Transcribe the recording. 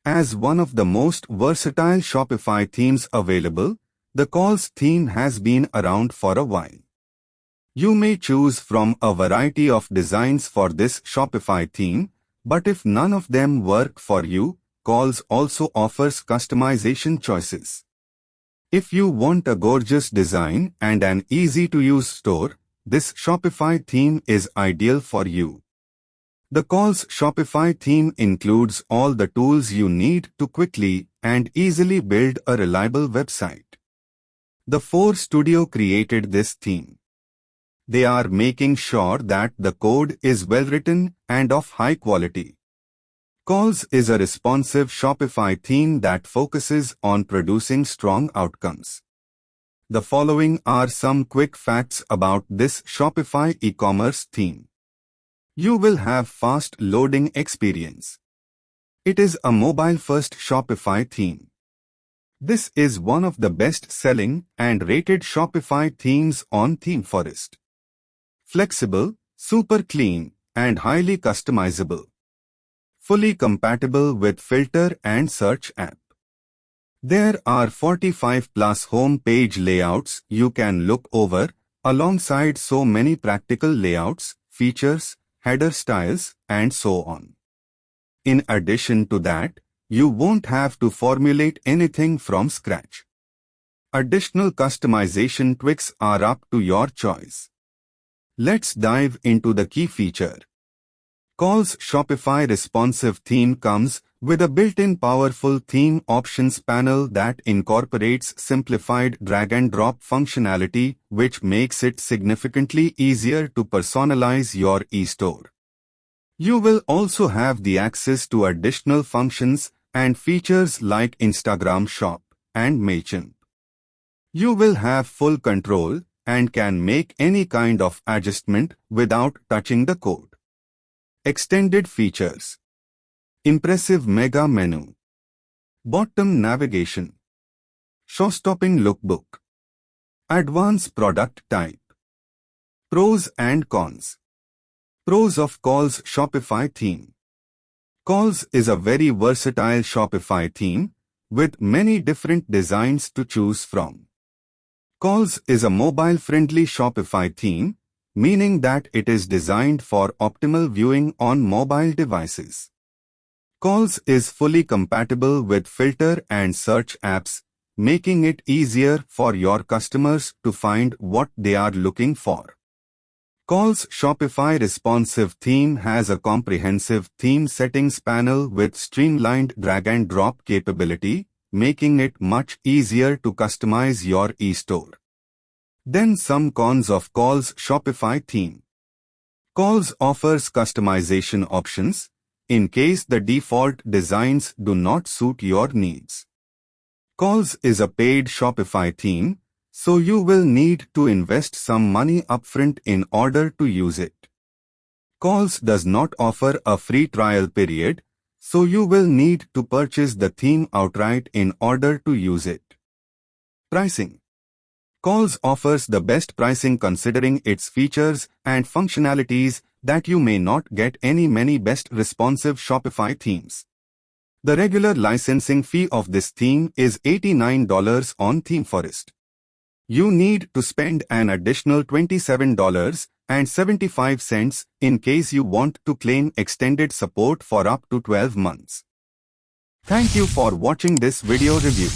As one of the most versatile Shopify themes available, the Kalles theme has been around for a while. You may choose from a variety of designs for this Shopify theme, but if none of them work for you, Kalles also offers customization choices. If you want a gorgeous design and an easy-to-use store, this Shopify theme is ideal for you. The Kalles Shopify theme includes all the tools you need to quickly and easily build a reliable website. The 4 Studio created this theme. They are making sure that the code is well written and of high quality. Kalles is a responsive Shopify theme that focuses on producing strong outcomes. The following are some quick facts about this Shopify e-commerce theme. You will have fast loading experience. It is a mobile-first Shopify theme. This is one of the best-selling and rated Shopify themes on ThemeForest. Flexible, super clean, and highly customizable. Fully compatible with Filter and Search app. There are 45 plus home page layouts you can look over, alongside so many practical layouts, features, header styles, and so on. In addition to that, you won't have to formulate anything from scratch. Additional customization tweaks are up to your choice. Let's dive into the key feature. Kalles Shopify responsive theme comes with a built-in powerful theme options panel that incorporates simplified drag-and-drop functionality, which makes it significantly easier to personalize your e-store. You will also have the access to additional functions and features like Instagram Shop and MailChimp. You will have full control and can make any kind of adjustment without touching the code. Extended features. Impressive mega menu. Bottom navigation. Show-stopping lookbook. Advanced product type. Pros and cons. Pros of Kalles Shopify theme. Kalles is a very versatile Shopify theme with many different designs to choose from. Kalles is a mobile-friendly Shopify theme, meaning that it is designed for optimal viewing on mobile devices. Kalles is fully compatible with Filter and Search apps, making it easier for your customers to find what they are looking for. Kalles Shopify responsive theme has a comprehensive theme settings panel with streamlined drag-and-drop capability, making it much easier to customize your e-store. Then some cons of Kalles Shopify theme. Kalles offers customization options, in case the default designs do not suit your needs. Kalles is a paid Shopify theme, so you will need to invest some money upfront in order to use it. Kalles does not offer a free trial period, so you will need to purchase the theme outright in order to use it. Pricing. Kalles offers the best pricing considering its features and functionalities that you may not get many best responsive Shopify themes. The regular licensing fee of this theme is $89 on ThemeForest. You need to spend an additional $27.75 in case you want to claim extended support for up to 12 months. Thank you for watching this video review.